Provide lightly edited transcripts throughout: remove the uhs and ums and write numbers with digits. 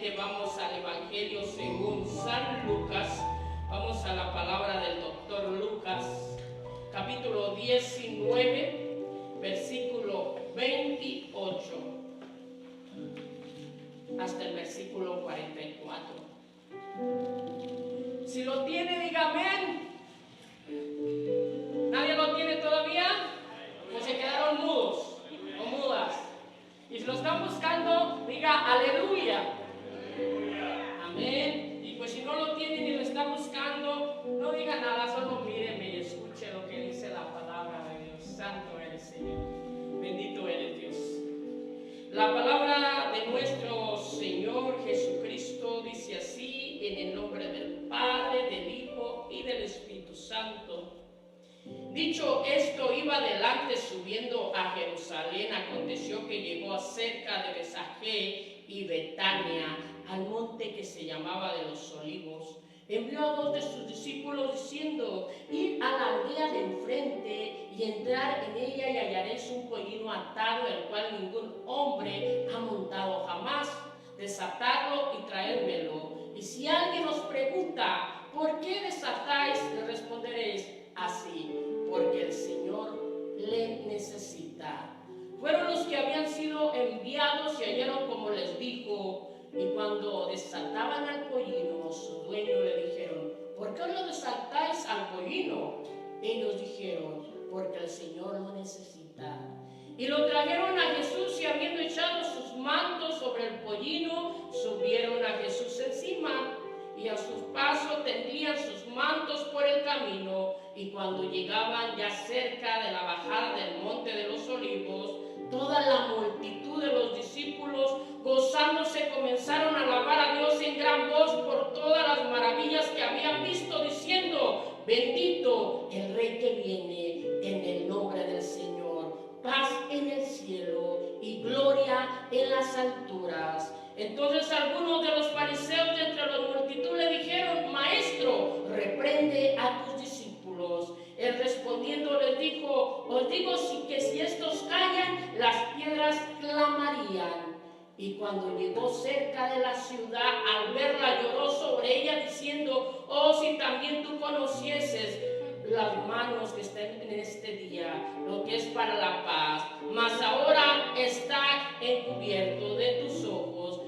nuevamente vamos al Evangelio según San Lucas. Vamos a la palabra del doctor Lucas, capítulo 19, versículo 28, hasta el versículo 44. Si lo tiene, diga amén. ¿Nadie lo tiene todavía? Pues se quedaron mudos o mudas. Y si lo están buscando, diga aleluya. Amén. Y pues si no lo tienen y lo están buscando, no diga nada, solo míreme y escuche lo que dice la palabra de Dios. Santo eres, Señor. Bendito eres, Dios. La palabra de nuestro Señor Jesucristo dice así, en el nombre del Padre, del Hijo y del Espíritu Santo. Dicho esto, iba adelante subiendo a Jerusalén. Aconteció que llegó cerca de Betfagé y Betania, al monte que se llamaba de los Olivos. Envió a 2 de sus discípulos diciendo: id a la aldea de enfrente y entrar en ella y hallaréis un pollino atado, el cual ningún hombre ha montado jamás. Desatadlo y traédmelo. Y si alguien os pregunta: ¿por qué desatáis?, le responderéis así: porque el Señor le necesita. Fueron los que habían sido enviados y hallaron como les dijo. Y cuando desataban al pollino, su dueño le dijeron: ¿por qué lo desatáis al pollino? Ellos dijeron: porque el Señor lo necesita. Y lo trajeron a Jesús, y habiendo echado sus mantos sobre el pollino, subieron a Jesús encima. Y a su paso tendían sus mantos por el camino. Y cuando llegaban ya cerca de la bajada del monte de los Olivos, toda la multitud de los discípulos, gozándose, comenzaron a alabar a Dios en gran voz por todas las maravillas que habían visto, diciendo: bendito el Rey que viene en el nombre del Señor, paz en el cielo y gloria en las alturas. Entonces algunos de los fariseos de entre la multitud le dijeron: Maestro, reprende a tus discípulos. Él respondiendo les dijo: os digo que si estos callan, las piedras clamarían. Y cuando llegó cerca de la ciudad, al verla lloró sobre ella, diciendo: oh, si también tú conocieses las manos que están en este día, lo que es para la paz, mas ahora está encubierto de tus ojos,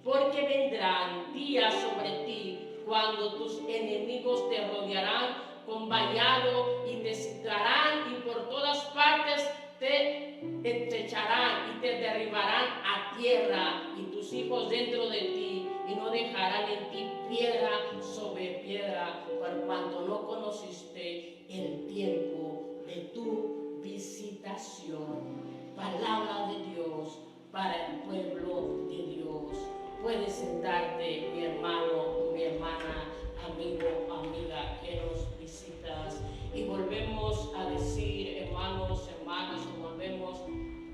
porque vendrán días sobre ti cuando tus enemigos te rodearán con vallado y te citarán, y por todas partes te echarán y te derribarán a tierra, y tus hijos dentro de ti, y no dejarán en ti piedra sobre piedra, por cuanto no conociste el tiempo de tu visitación. Palabra de Dios para el pueblo de Dios. Puedes sentarte, mi hermano, mi hermana, amigo, amiga, que nos visitas. Y volvemos a decir, hermanos, hermanas, volvemos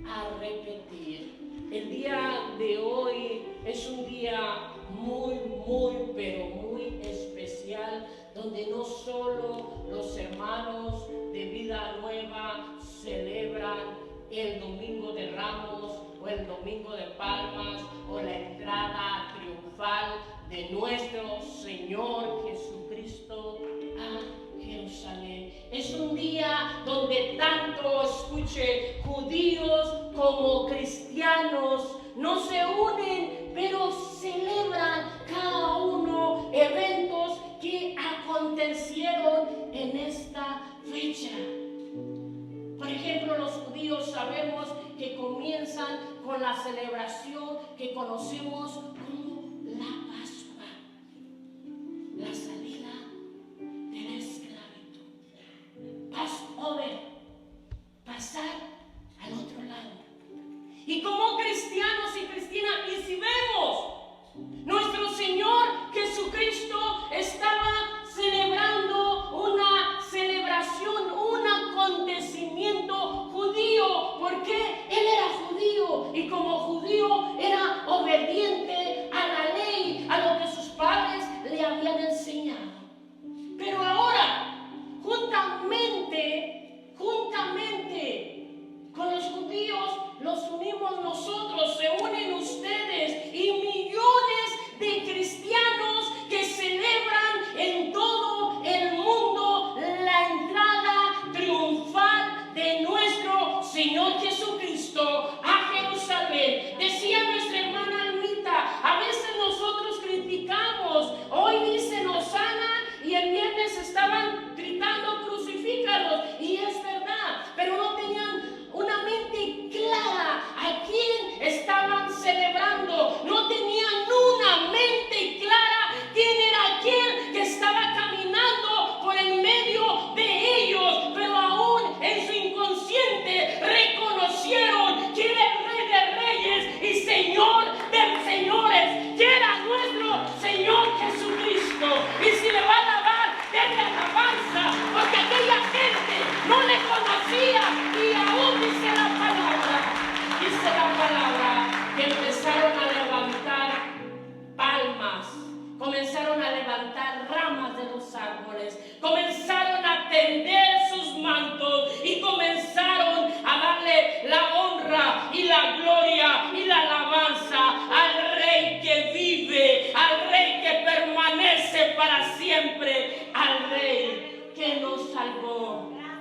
a repetir. El día de hoy es un día muy, pero muy especial, donde no solo los hermanos de Vida Nueva celebran el Domingo de Ramos o el Domingo de Palmas o la entrada triunfal de nuestro Señor Jesucristo a Jerusalén. Es un día donde tanto, escuche, judíos como cristianos no se unen, pero celebran cada uno eventos que acontecieron en esta fecha. Por ejemplo, los judíos sabemos que comienzan con la celebración que conocemos como la Pascua, la salida de la esclavitud. Passover, pasar al otro lado. Y como cristianos y cristianas, y si vemos, nuestro Señor Jesucristo estaba celebrando una celebración, un acontecimiento judío, porque Él era judío, y como judío era obediente a la ley,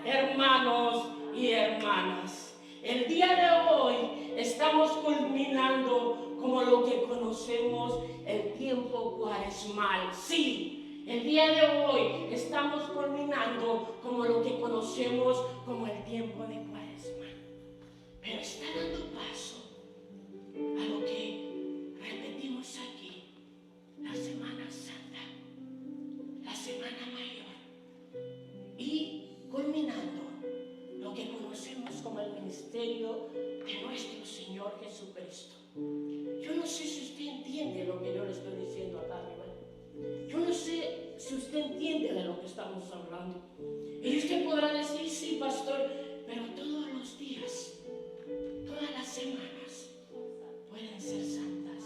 hermanos y hermanas. El día de hoy estamos culminando como lo que conocemos el tiempo cuaresmal. Sí, el día de hoy estamos culminando como lo que conocemos como el tiempo de cuaresma. Pero está dando paso a lo que repetimos aquí, la Semana Santa, la Semana Mayor, y culminando lo que conocemos como el ministerio de nuestro Señor Jesucristo. Yo no sé si usted entiende lo que yo le estoy diciendo acá arriba. Yo no sé si usted entiende de lo que estamos hablando. Y usted podrá decir, sí, pastor, pero todos los días, todas las semanas pueden ser santas.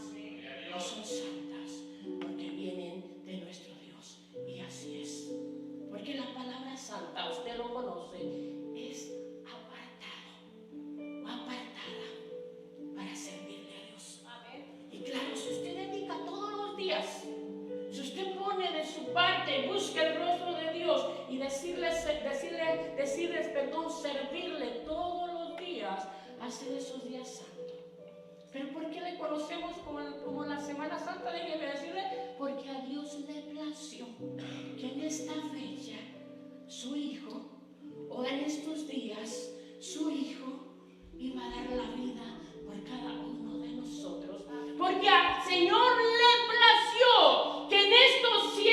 No son santas porque vienen de nuestro Dios. Y así es. Porque la palabra santa, usted lo conoce, es apartado o apartada para servirle a Dios. Y claro, si usted dedica todos los días, si usted pone de su parte, busca el rostro de Dios y servirle todos los días, hace de esos días santos. ¿Pero por qué le conocemos como la Semana Santa? Déjeme decirle, porque a Dios le plació que en esta fecha su Hijo, o en estos días, su Hijo iba a dar la vida por cada uno de nosotros. Porque al Señor le plació que en estos 7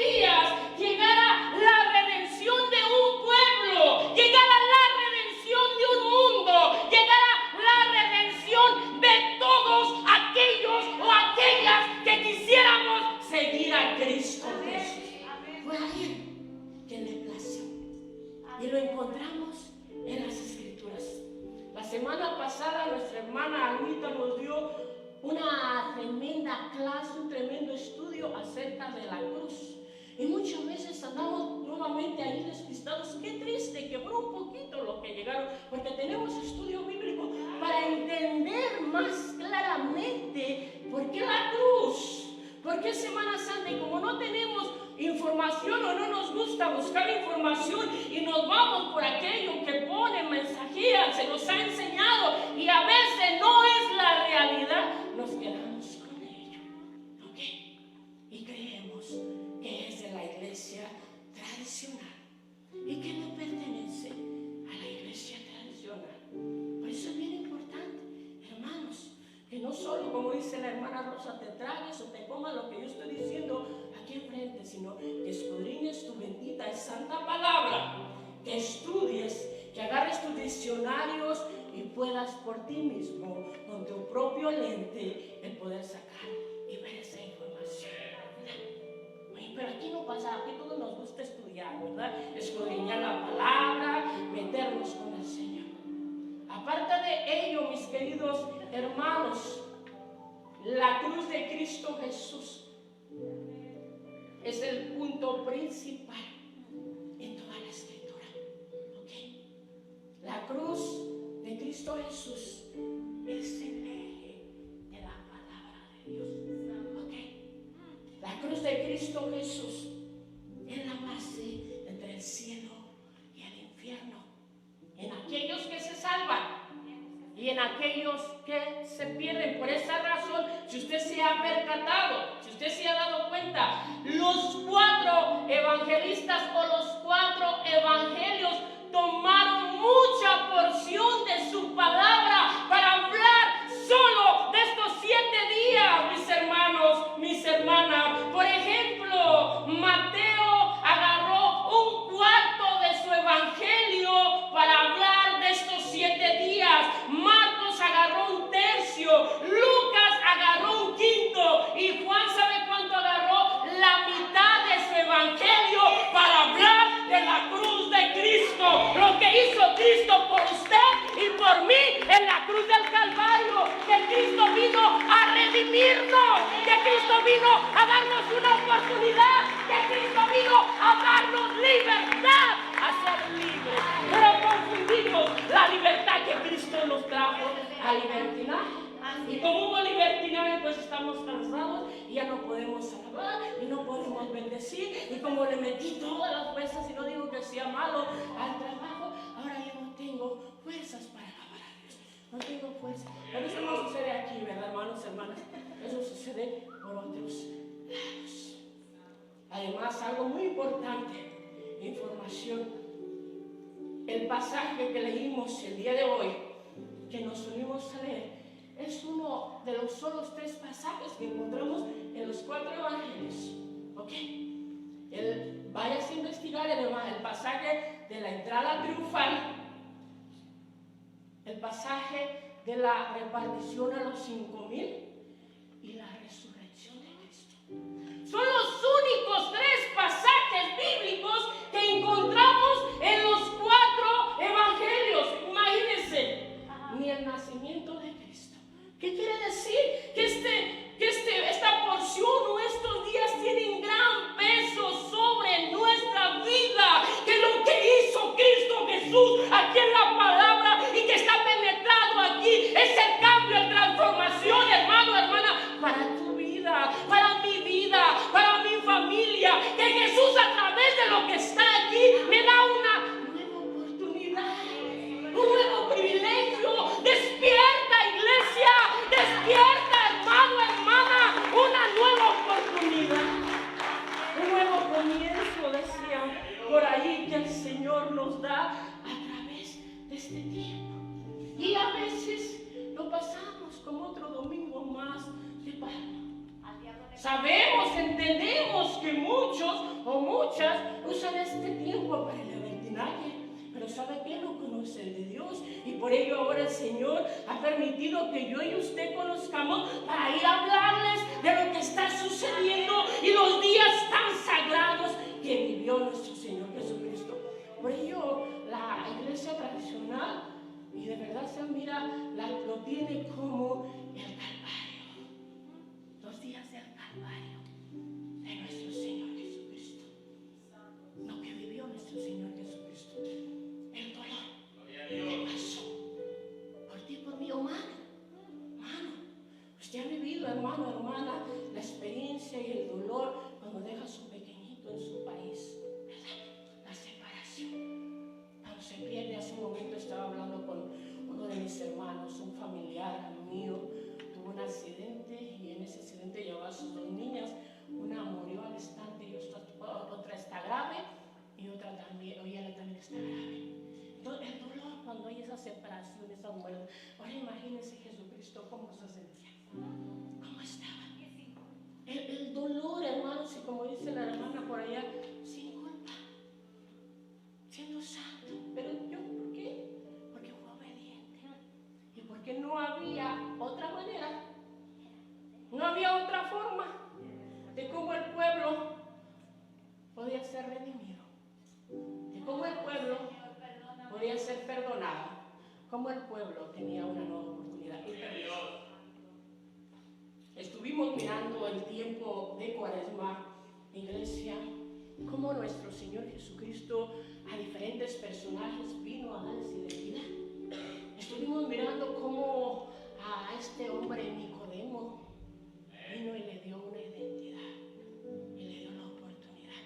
días llegara la redención de un pueblo, llegara la redención de un mundo, llegara la redención de todos aquellos o aquellas que quisiéramos seguir a Cristo Jesús. Fue a Él que le plació. Y lo encontramos en las Escrituras. La semana pasada nuestra hermana Anita nos dio una tremenda clase, un tremendo estudio acerca de la cruz. Y muchas veces andamos nuevamente ahí despistados. Qué triste, quebró un poquito lo que llegaron, porque tenemos estudio bíblico para entender más claramente por qué la cruz, por qué Semana Santa. Y como no tenemos información o no nos gusta buscar información y nos vamos por aquello que pone mensajería, se nos ha enseñado y a veces no es la realidad, nos quedamos con ello, ¿ok? Y creemos que es de la iglesia tradicional y que no pertenece a la iglesia tradicional. Por eso es bien importante, hermanos, que no solo, como dice la hermana Rosa, te tragues o te comas lo que yo estoy diciendo aquí enfrente, sino que escudriñes tu bendita y santa palabra, que estudies, que agarres tus diccionarios y puedas por ti mismo, con tu propio lente, el poder sacar y ver esa información. Oye, pero aquí no pasa, aquí todos nos gusta estudiar, ¿verdad? Escudriñar la palabra, meternos con el Señor. Aparte de ello, mis queridos hermanos, la cruz de Cristo Jesús es el punto principal en toda la Escritura. ¿Okay? La cruz de Cristo Jesús es el eje de la palabra de Dios. ¿Okay? La cruz de Cristo Jesús es la base entre el cielo y el infierno. En aquellos que se salvan y en aquellos que se pierden. Por esa razón, si usted se ha percatado, si usted se ha dado cuenta, los 4 evangelistas o los 4 evangelios tomaron mucha porción de su palabra para hablar solo de estos 7 días, mis hermanos, mis hermanas. Por ejemplo, Mateo agarró un cuarto de su evangelio para hablar de estos 7 días. Marcos agarró un tercio, Lucas agarró un quinto y Juan, ¿sabe cuánto agarró? La mitad de su evangelio para hablar de la cruz de Cristo, lo que hizo Cristo por usted y por mí en la cruz del Calvario, que Cristo vino a redimirnos, que Cristo vino a darnos una oportunidad, que Cristo vino a darnos libertad, a ser libres. Pero confundimos la libertad que Cristo nos trajo a libertinaje. Y como hubo libertinaje, final pues estamos cansados y ya no podemos alabar y no podemos bendecir. Y como le metí todas las fuerzas, y no digo que sea malo al trabajo, ahora yo no tengo fuerzas para alabar a Dios. No tengo fuerza. Pero eso no sucede aquí, ¿verdad, hermanos, hermanas? Eso sucede por otros lados. Además, algo muy importante, información. El pasaje que leímos el día de hoy, que nos unimos a leer, es uno de los solos 3 pasajes que encontramos en los 4 evangelios. ¿Ok? Vayas a investigar el pasaje de la entrada triunfal, el pasaje de la repartición a los 5,000 y la resurrección de Cristo. Son los únicos 3 pasajes bíblicos que encontramos en los 4 evangelios. Imagínense, ni el nacimiento de Cristo. ¿Qué quiere decir? Que esta porción o estos días tienen gran peso sobre nuestra vida. Que lo que hizo Cristo Jesús aquí en la palabra y que está penetrado aquí es el cambio, la transformación, hermano, hermana, para tu vida, para mi vida, para mi familia. Que Jesús, a través de lo que está aquí, me da una nueva oportunidad, un nuevo privilegio. Despierta, iglesia, despierta, hermano, hermana, una nueva oportunidad, un nuevo comienzo, decía por ahí, que el Señor nos da a través de este tiempo. Y a veces lo pasamos como otro domingo más de Palma. Sabemos, entendemos que muchos o muchas usan este tiempo para el libertinaje, pero ¿sabe qué? No conocen de Dios, y por ello ahora el Señor ha permitido que yo y usted conozcamos para ir a hablarles de lo que está sucediendo y los días tan sagrados que vivió nuestro Señor Jesucristo. Por ello la iglesia tradicional, y de verdad se mira, lo tiene como el Calvario, los días del Calvario de nuestro Señor Jesucristo. Lo que vivió nuestro Señor Jesucristo, el dolor que pasó por ti, por mí, hermano. Usted ha vivido, hermano, hermana, la experiencia y el dolor cuando deja a su pequeñito en su país, ¿verdad? La separación, cuando se pierde. Hace un momento estaba hablando con uno de mis hermanos, un familiar mío, tuvo un accidente y en ese accidente llevaba a sus 2 niñas. Una murió al instante y otra está grave, y otra también, ella también está grave. Entonces, el dolor cuando hay esa separación, esa muerte. Ahora imagínense Jesucristo cómo se sentía, cómo estaba. El dolor, hermanos, y como dice la hermana por allá, sin culpa, siendo santo. Pero yo, ¿por qué? Porque fue obediente. Y porque no había otra manera, no había otra forma de cómo el pueblo podía ser redimido, de cómo el pueblo podía ser perdonado, cómo el pueblo tenía una nueva oportunidad. Estuvimos mirando el tiempo de Cuaresma, iglesia, cómo nuestro Señor Jesucristo a diferentes personajes vino a darles identidad. Estuvimos mirando cómo a este hombre Nicodemo vino y le dio una identidad y le dio la oportunidad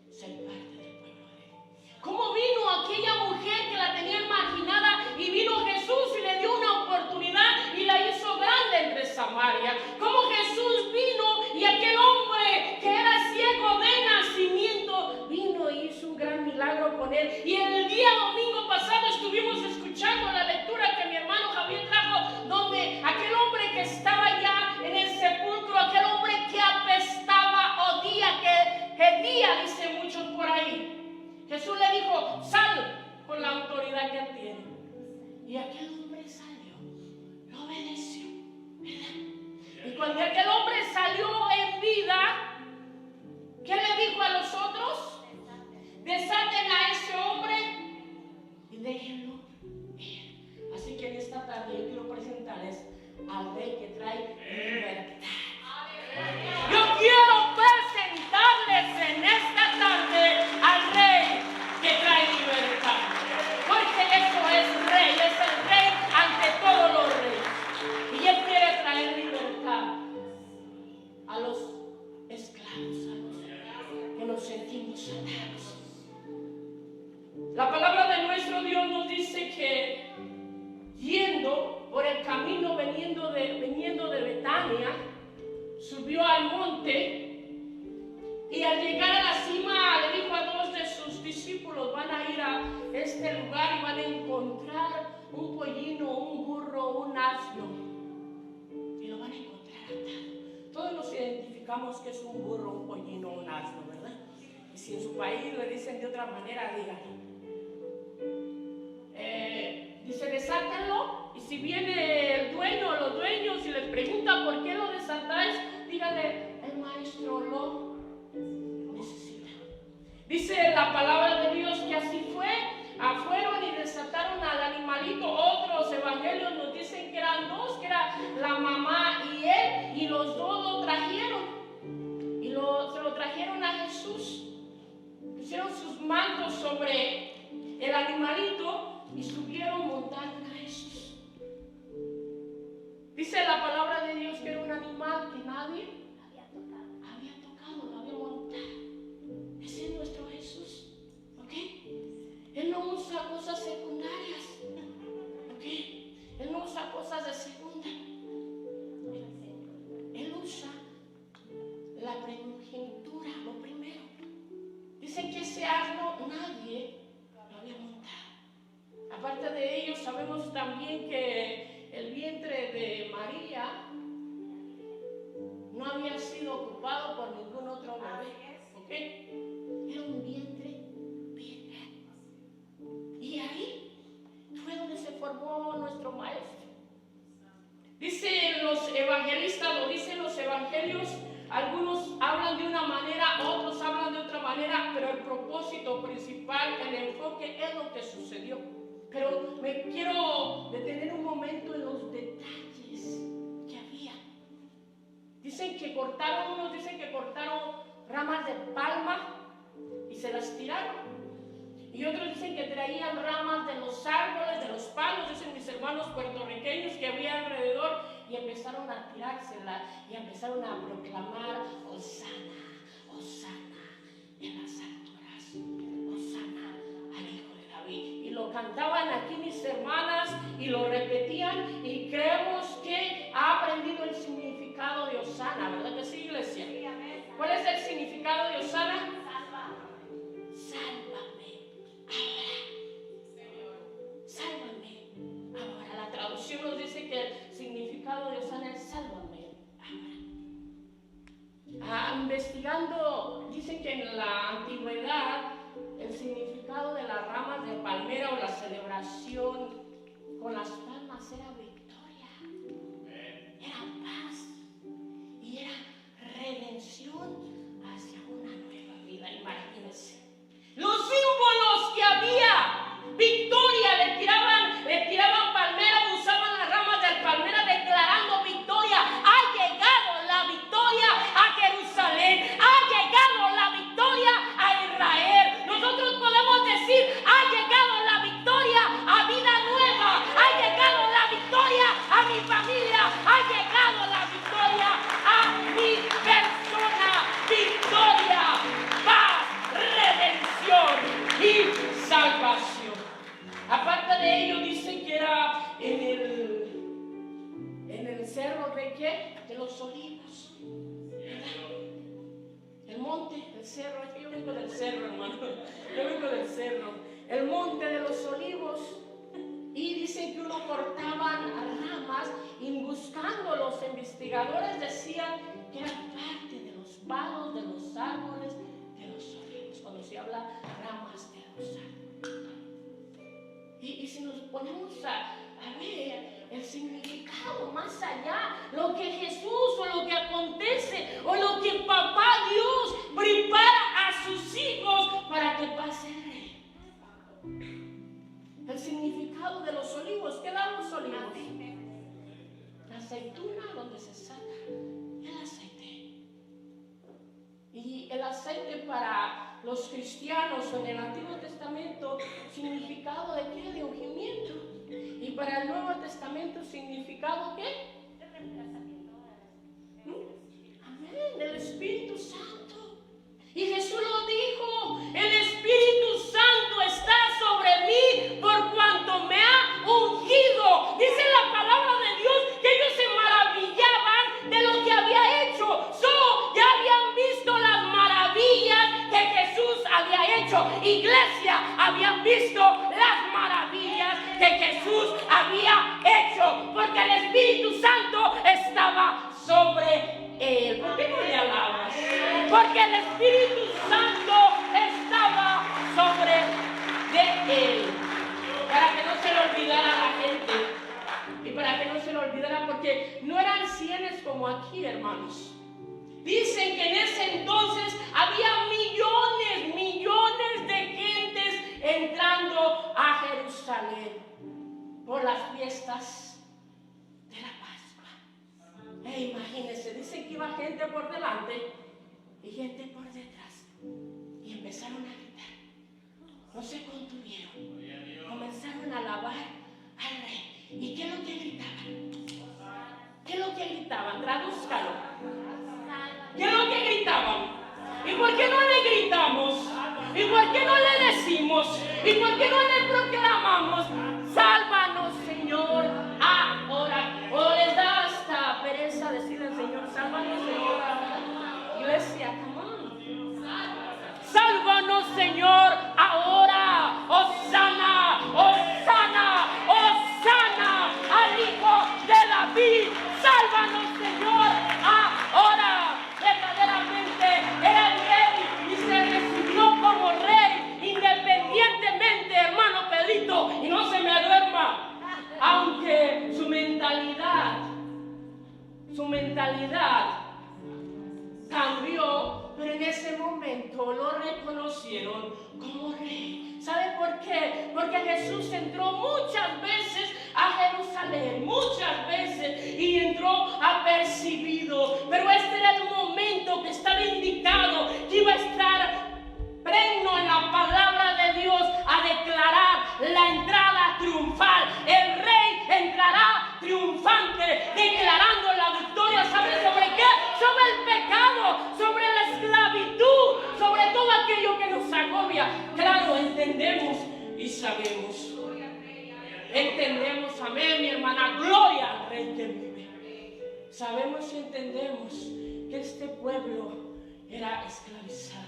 de ser parte del pueblo de él. Cómo vino aquella mujer que la tenía marginada y vino Jesús y le dio una oportunidad y la hizo grande entre Samaria. Cómo Jesús vino y aquel hombre que era ciego de nacimiento vino y hizo un gran milagro con él. Y el día domingo pasado estuvimos escuchando la lectura que mi hermano Javier trajo, donde aquel hombre que estaba ya en el sepulcro, aquel hombre que apestaba, odía, que hedía, dice muchos por ahí. Jesús le dijo, sal con la autoridad que él tiene. Y aquel hombre salió, lo obedeció, ¿verdad? Y cuando monte y al llegar a la cima le dijo a dos de sus discípulos: van a ir a este lugar y van a encontrar un pollino, un burro, un asno, y lo van a encontrar atado. Todos nos identificamos que es un burro, un pollino, un asno, ¿verdad? Y si en su país le dicen de otra manera, díganlo. Dice: desátenlo, y si viene el dueño o los dueños y les pregunta por qué lo desatáis, díganle: el maestro lo necesita. Dice la palabra de Dios que así fue. Fueron y desataron al animalito. Otros evangelios nos dicen que eran dos, que era la mamá y él, y los dos lo trajeron y se lo trajeron a Jesús. Pusieron sus mantos sobre el animalito y subieron, montaron a Jesús. Dice la palabra de Dios que era un animal que nadie había tocado, lo había montado. Ese es nuestro Jesús, ¿ok? Él no usa cosas secundarias, ¿ok? Él no usa cosas de segunda. Él usa la primogenitura, lo primero. Dicen que ese asno nadie lo había montado. Aparte de ello, sabemos también que el vientre de María no había sido ocupado por ningún otro bebé, ¿ok? Era un vientre virgen. Y ahí fue donde se formó nuestro maestro. Dicen los evangelistas, lo dicen los evangelios, algunos hablan de una manera, otros hablan de otra manera, pero el propósito principal, el enfoque es lo que sucedió. Pero me quiero detener un momento en los detalles que había. Dicen que cortaron, unos dicen que cortaron ramas de palma y se las tiraron. Y otros dicen que traían ramas de los árboles, de los palos, dicen mis hermanos puertorriqueños que había alrededor, y empezaron a tirársela y empezaron a proclamar: Hosana, Hosana en las alturas, Hosana al Hijo de David. Y lo cantaban aquí mis hermanas y lo repetían, y creemos que ha aprendido el significado de Hosana, ¿verdad que sí, iglesia? ¿Cuál es el significado de Hosana? Sálvame ahora. Sálvame ahora. La traducción nos dice que el significado de Hosana es: sálvame ahora. Investigando, dicen que en la antigüedad el significado de las ramas de palmera o la celebración con las palmas era victoria, era paz y era redención hacia una nueva vida. Imagínense los símbolos que había: victoria, le tiraban palmera, usaban las ramas de palmera declarando victoria. Ha llegado la victoria a Jerusalén, ha llegado la victoria a Israel. Nosotros podemos decir: ha llegado la victoria a vida nueva, ha llegado la victoria a mi familia, ha llegado la victoria a mi persona. Victoria, paz, redención y salvación. Aparte de ello, dicen que era en el cerro de ¿qué? De los Olivos, ¿verdad? El monte, el cerro. Yo vengo del cerro, hermano. Yo vengo del cerro. El monte de los Olivos. Y dicen que uno cortaban ramas, y buscando, los investigadores decían que era parte de los palos de los árboles de los olivos, cuando se habla ramas de los árboles. Y si nos ponemos a ver el significado más allá, lo que Jesús o lo que acontece o lo que papá Dios prepara a sus hijos para que pase el rey. El significado de los olivos. ¿Qué dan los olivos? La aceituna, donde se saca el aceite. Y el aceite para los cristianos en el Antiguo Testamento, significado de ¿qué? De ungimiento. Y para el Nuevo Testamento, significado ¿qué? De reemplazamiento. Amén, del Espíritu Santo. Y Jesús lo dijo: el Espíritu Santo está sobre mí por cuanto me ha ungido. Dice la palabra de Dios que ellos se maravillaban de lo que había hecho. Ya iglesia habían visto las maravillas que Jesús había hecho, porque el Espíritu Santo estaba sobre él. ¿Por qué no le alabas? Porque el Espíritu Santo estaba sobre él. Para que no se le olvidara a la gente. Y para que no se le olvidara, porque no eran cienes como aquí, hermanos. Dicen que en ese entonces había millones de gentes entrando a Jerusalén por las fiestas de la Pascua. Imagínense, dicen que iba gente por delante y gente por detrás. Y empezaron a gritar. No se contuvieron. Comenzaron a alabar al Rey. ¿Y qué es lo que gritaban? ¿Qué es lo que gritaban? Tradúzcalo. ¿Qué es lo que gritaban? ¿Y por qué no le gritamos? ¿Y por qué no le decimos? ¿Y por qué no le proclamamos? Sálvanos, Señor, ahora. O les da hasta pereza decirle al Señor, sálvanos, Señor. Iglesia, come on. Sálvanos, Señor, ahora. Hosana, Hosana, Hosana al Hijo de David. Sálvanos, Señor, ahora. Verdaderamente era el Rey y se recibió como Rey, independientemente, hermano Pedrito, y no se me duerma, aunque su mentalidad cambió, pero en ese momento lo reconocieron como Rey. ¿Sabe por qué? Porque Jesús entró muchas veces a Jerusalén, muchas veces, y entró apercibido, pero este era el momento que estaba indicado, que iba a estar pleno en la palabra de Dios a declarar la entrada triunfal. El Rey entrará triunfante, declarando la victoria. ¿Sabe sobre qué? Sobre el pecado, sobre la esclavitud, sobre todo aquello que nos agobia. Claro, entendemos y sabemos. Entendemos, amén, mi hermana, gloria al Rey que vive. Sabemos y entendemos que este pueblo era esclavizado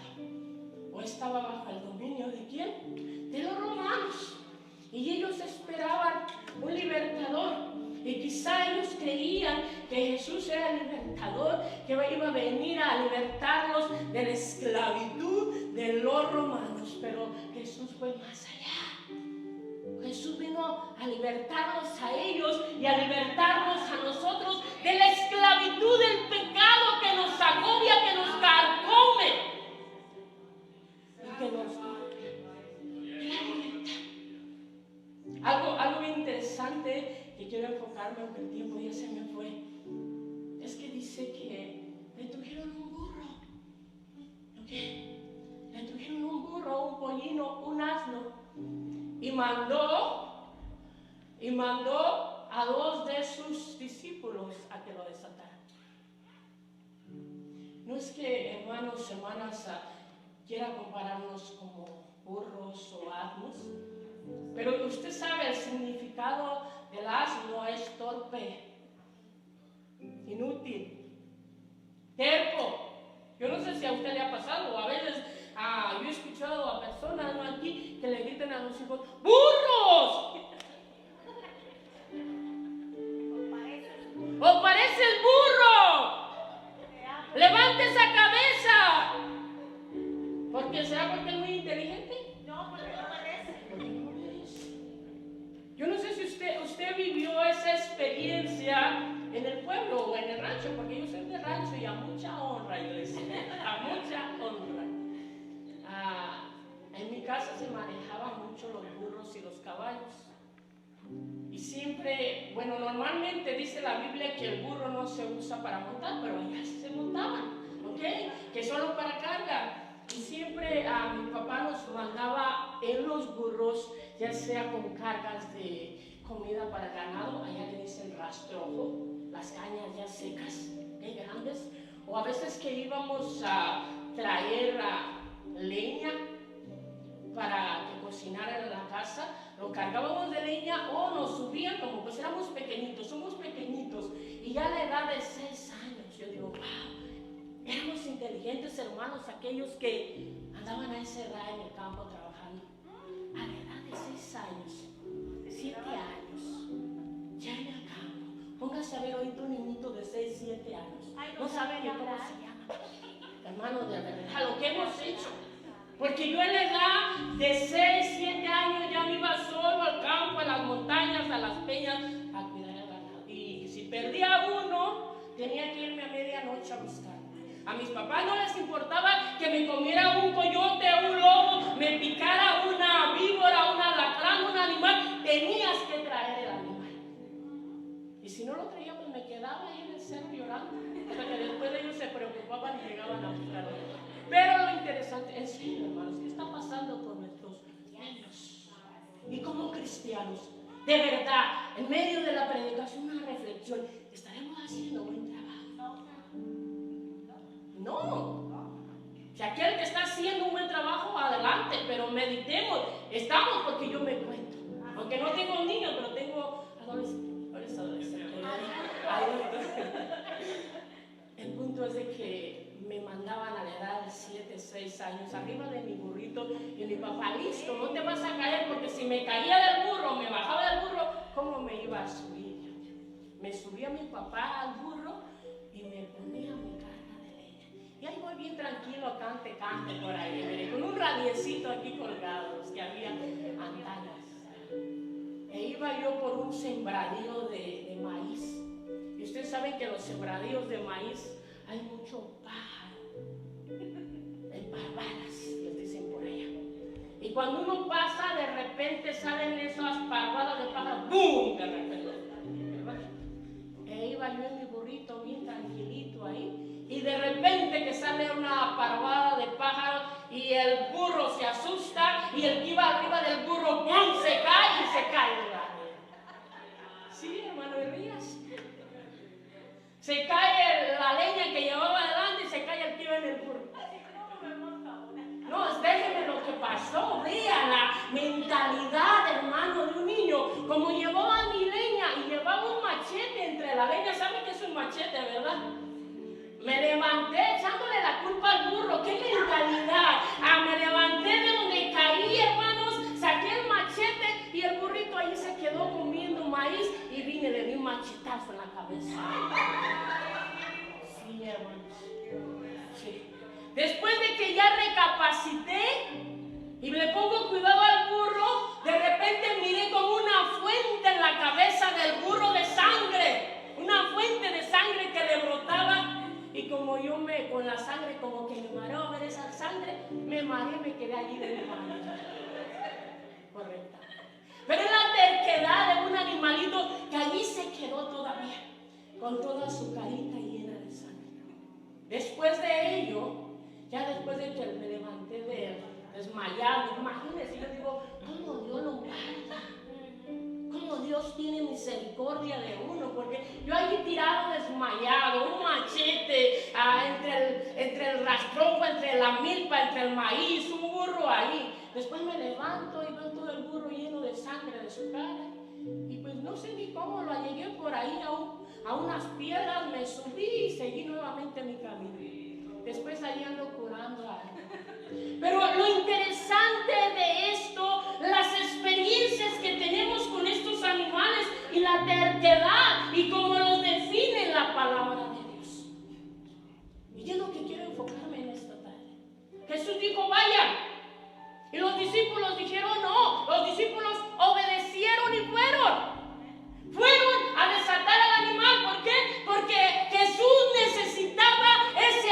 o estaba bajo el dominio ¿de quién? De los romanos. Y ellos esperaban un libertador. Y quizá ellos creían que Jesús era el libertador, que iba a venir a libertarlos de la esclavitud de los romanos. Pero Jesús fue más allá. Jesús vino a libertarnos a ellos y a libertarnos a nosotros de la esclavitud del pecado que nos agobia, que nos carcome y que nos da la libertad. Algo bien interesante que quiero enfocarme, aunque el tiempo ya se me fue, es que dice que le trajeron un burro. ¿Ok? Le trajeron un burro, un pollino, un asno. Y mandó a 2 de sus discípulos a que lo desataran. No es que, hermanos, hermanas, quiera compararnos como burros o asnos, pero usted sabe el significado del asno es torpe, inútil, terco. Yo no sé si a usted le ha pasado, o a veces yo he escuchado a personas aquí que le gritan a los hijos, ¡burros! ¡O parece el burro! ¡Levante esa cabeza! ¿Será porque es muy inteligente? No, porque no parece. Yo no sé si usted vivió esa experiencia en el pueblo o en el rancho, porque yo soy de rancho y a mucha honra, iglesia, a mucha honra. En mi casa se manejaban mucho los burros y los caballos. Y siempre, bueno, normalmente dice la Biblia que el burro no se usa para montar, pero allá se montaban, ¿ok? Que solo para carga. Y siempre mi papá nos mandaba en los burros, ya sea con cargas de comida para el ganado, allá le dicen rastrojo, las cañas ya secas, ¿okay? Grandes, o a veces que íbamos a traer leña para que cocinara en la casa, lo cargábamos de leña o nos subían, como pues éramos pequeñitos, somos pequeñitos, y ya a la edad de 6 años, yo digo, wow, éramos inteligentes hermanos, aquellos que andaban a esa edad en el campo trabajando. 6 años, 7 años, ya en el campo. Póngase a ver ahorita un niñito de 6, 7 años. No sabe ni cómo se llama. Hermano, de verdad, lo que hemos hecho. Porque yo en la edad de 6, 7 años ya me iba solo al campo, a las montañas, a las peñas, a cuidar el ganado. Y si perdía uno, tenía que irme a medianoche a buscar. A mis papás no les importaba que me comiera un coyote, un lobo, me picara una víbora, un alacrán, un animal. Tenías que traer el animal. Y si no lo traía, pues me quedaba ahí en el cerro llorando. Hasta que después ellos se preocupaban y llegaban a buscarlo. Pero lo interesante es, hermanos, ¿qué está pasando con nuestros niños? Y como cristianos, de verdad, en medio de la predicación, una reflexión, ¿estaremos haciendo buen trabajo? No. Si aquel que está haciendo un buen trabajo, adelante, pero meditemos. Estamos porque yo me cuento. Aunque no tengo niños, pero tengo adolescentes. El punto es de que me mandaban a la edad de 7, 6 años arriba de mi burrito y mi papá, listo, no te vas a caer, porque si me caía del burro, me bajaba del burro, ¿cómo me iba a subir? Me subía mi papá al burro y me ponía mi carga de leña. Y ahí voy bien tranquilo, cante por ahí, mire, con un radiecito aquí colgado, que había antanas. E iba yo por un sembradío de maíz. Y ustedes saben que los sembradíos de maíz hay mucho pájaro, parvadas, les dicen por allá. Y cuando uno pasa, de repente salen esas parvadas de pájaro, ¡boom! De repente, ¿verdad? E iba yo en mi burrito bien tranquilito ahí, y de repente que sale una parvada de pájaro y el burro se asusta, y el que iba arriba del burro, ¡pum! Se cae y se cae de la nieve. Sí, hermano, y rías. Se cae la leña que llevaba adelante y se cae el tío en el burro. No, déjenme lo que pasó. Vean la mentalidad, hermano, de un niño. Como llevaba mi leña y llevaba un machete entre la leña. ¿Saben qué es un machete, verdad? Me levanté echándole la culpa al burro. ¡Qué mentalidad! Me levanté de donde caí, hermanos. Saqué el machete y el burrito ahí se quedó comiendo maíz y vine, le di un machetazo en la cabeza. Sí, hermanos. Sí. Después de que ya recapacité y le pongo cuidado al burro, de repente miré como una fuente en la cabeza del burro de sangre. Una fuente de sangre que le brotaba. Y como yo con la sangre como que me mareó a ver esa sangre, me mareé, me quedé allí de mi mano. Correcta. Pero es la terquedad de un animalito que allí se quedó todavía, con toda su carita llena de sangre. Después de ello, ya después de que me levanté desmayado, imagínense, yo digo, ¿cómo Dios lo guarda? ¿Cómo Dios tiene misericordia de uno? Porque yo allí tirado desmayado, un machete entre el rastrojo, entre la milpa, entre el maíz, un burro ahí. Después me levanto y veo todo el burro lleno de sangre de su cara. Y pues no sé ni cómo lo llegué por ahí a unas piedras, me subí y seguí nuevamente mi camino. Después ahí ando curando a alguien. Pero lo interesante de esto, las experiencias que tenemos con estos animales y la terquedad y cómo los define la palabra de Dios. Y yo lo que quiero enfocarme en esta tarde. Jesús dijo, vayan. Y los discípulos dijeron no. Los discípulos obedecieron y fueron. Fueron a desatar al animal. ¿Por qué? Porque Jesús necesitaba ese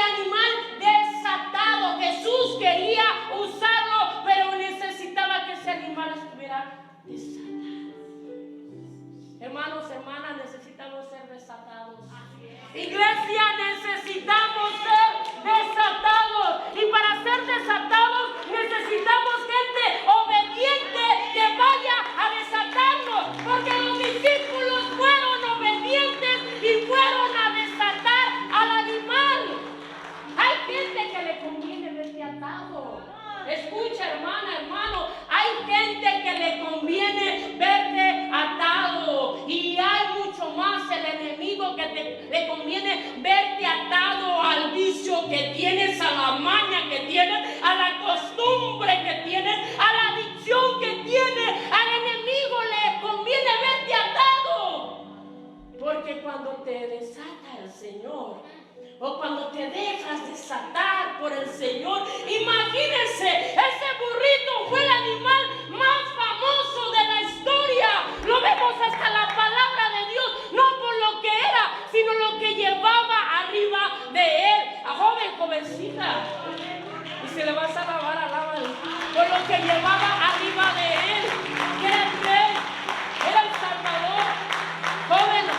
desatar por el Señor. Imagínense, ese burrito fue el animal más famoso de la historia. Lo vemos hasta la palabra de Dios, no por lo que era, sino lo que llevaba arriba de él. A jovencita, y si le vas a alabar, alábalo por lo que llevaba arriba de él. Era el rey, era el Salvador.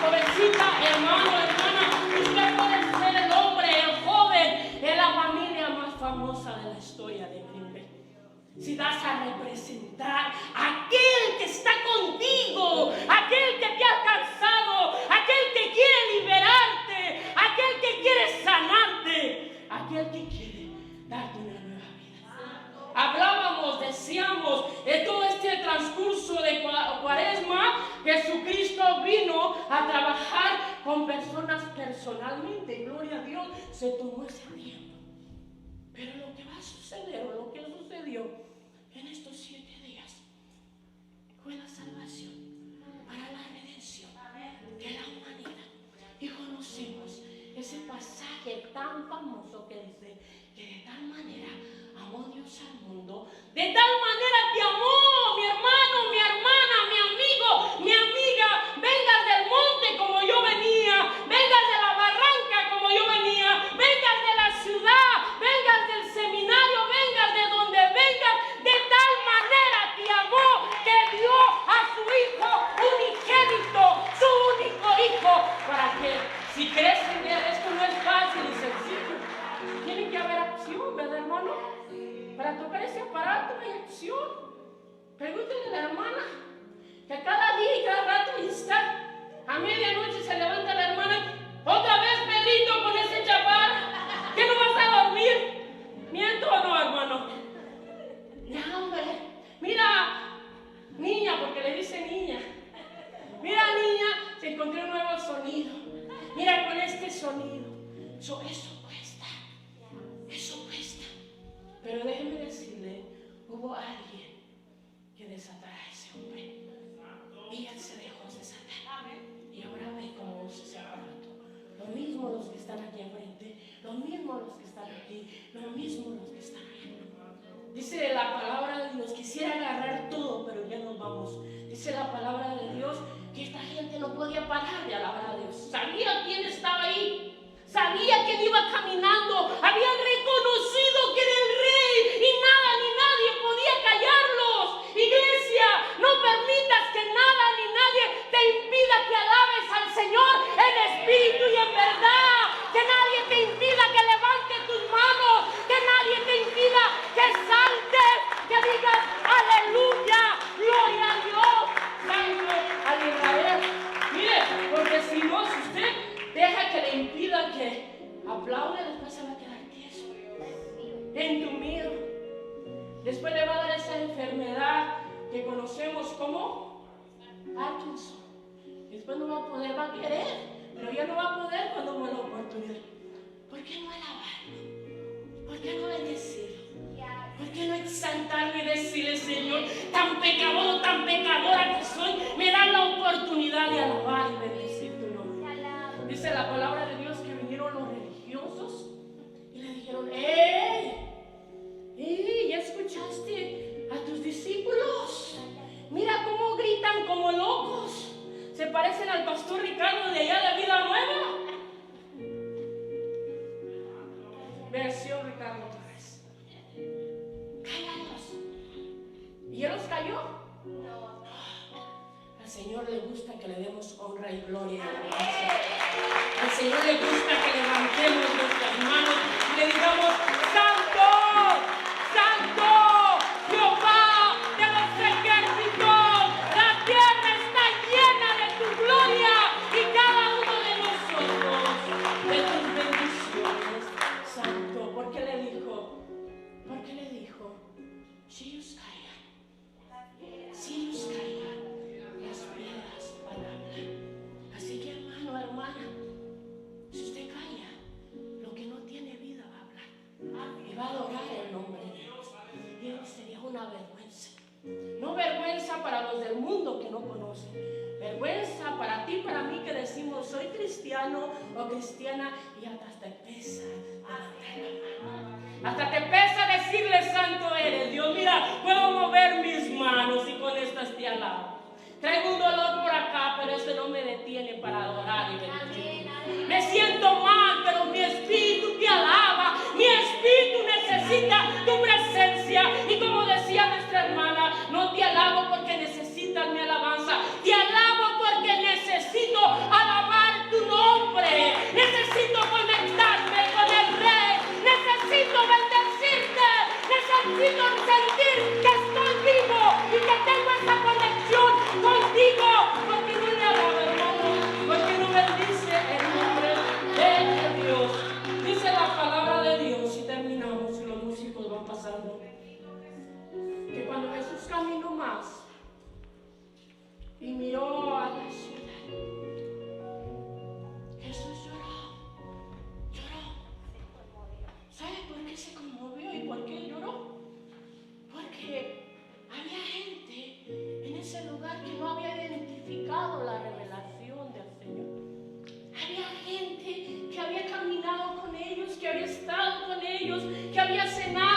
Jovencita, hermano, hermana, usted puede ser el hombre, el joven, en la familia más famosa de la historia de Green Bay. Si vas a representar a aquel que está contigo, aquel que te ha alcanzado, aquel que quiere liberarte, aquel que quiere sanarte, aquel que quiere darte una nueva vida. Hablábamos, decíamos, en todo este transcurso de Cuaresma, Jesucristo vino a trabajar con personas personalmente. Gloria a Dios, se tomó ese tiempo. Pero lo que va a suceder, o lo que sucedió en estos 7 días, fue la salvación para la redención de la humanidad. Y conocemos ese pasaje tan famoso que dice que de tal manera amó Dios al mundo, de tal manera te amó, mi hermano, mi hermana, mi amigo, mi amiga, vengas del monte como yo venía, vengas de la barranca como yo venía, vengas de la ciudad, vengas del seminario, vengas de donde vengas, de tal manera te amó que dio a su Hijo unigénito, su único Hijo, para que si crees en Él, esto no es fácil y sencillo. Tiene que haber acción, ¿verdad, hermano? Para tocar ese aparato hay acción. Pregúntenle a la hermana, que cada día y cada rato está. A medianoche se levanta la hermana, otra vez Pedrito con ese chapar, que no vas a dormir. ¿Miento o no, hermano? Ya, hombre. Mira, niña, porque le dice niña. Mira, niña, se encontró un nuevo sonido. Mira con este sonido. Eso cuesta. Eso cuesta. Pero déjeme decirle, hubo alguien que desatara a ese hombre. Y él se dejó desatar. Y ahora ve cómo usa ese aparato. Lo mismo los que están aquí enfrente, lo mismo los que están aquí, lo mismo los que están allá. Dice la palabra de Dios, quisiera agarrar todo, pero ya nos vamos. Dice la palabra de Dios que esta gente no podía parar de alabar a Dios. Sabía quién estaba ahí. Sabía que él iba caminando, habían reconocido que era el rey y nada ni nadie podía callarlos. Iglesia, no permitas que nada ni nadie te impida que alabes al Señor en espíritu y en verdad. Que nadie te impida que levantes tus manos, que nadie te impida que saltes, que digas aleluya, gloria a Dios, santo al Israel. Mire, porque si no, si usted deja que le impida que aplaude, después se va a quedar tieso, entumido. Después le va a dar esa enfermedad que conocemos como Parkinson. Después no va a poder, va a querer, pero ya no va a poder cuando muera la oportunidad. ¿Por qué no alabarlo? ¿Por qué no bendecirlo? ¿Por qué no exaltarlo y decirle, Señor, tan pecador, tan pecadora que soy, me da la oportunidad de alabar y bendecir tu nombre? Dice la palabra de Dios que vinieron los religiosos y le dijeron, ¿ya escuchaste a tus discípulos? Mira cómo gritan como locos. Se parecen al pastor Ricardo de allá de Vida Nueva. Versión Ricardo Torres. Cállalos. ¿Y él los cayó? No. Al Señor le gusta que le demos honra y gloria. Al Señor le gusta que levantemos nuestras manos y le digamos, ¡Santo! ¡Santo! ¡Jehová de los ejércitos! La tierra está llena de tu gloria y cada uno de nosotros de tus bendiciones. Santo, ¿por qué le dijo? ¿Por qué le dijo? Si os callan, si os callan, las piedras van a hablar. Así que hermana, si usted calla, lo que no tiene vida va a hablar y va a adorar el nombre de Dios. Y eso sería una vergüenza. No vergüenza para los del mundo que no conocen, vergüenza para ti, para mí que decimos soy cristiano o cristiana y hasta te pesa levantar la mano. Hasta te pesa decirle santo eres, Dios. Mira, puedo mover mis manos y con estas te alabo. Traigo un dolor por acá, pero eso no me detiene para adorar y bendecir. Me siento mal, pero mi espíritu te alaba. Mi espíritu necesita tu presencia. Y como decía nuestra hermana, no te alabo porque necesitas mi alabanza. Te alabo porque necesito alabar tu nombre. Necesito conectarme con el Rey. Necesito bendecirte. Necesito sentir que estoy vivo y que tengo esa conexión contigo. ¿Por qué no le alaba, hermano? ¿Por qué no bendice el nombre de Dios? Dice la palabra de Dios, y terminamos, y los músicos van pasando, que cuando Jesús caminó más y miró a la ciudad, Jesús lloró. ¿Sabe por qué se conmovió y por qué lloró? Porque había gente en ese lugar que no había identificado la revelación del Señor. Había gente que había caminado con ellos, que había estado con ellos, que había cenado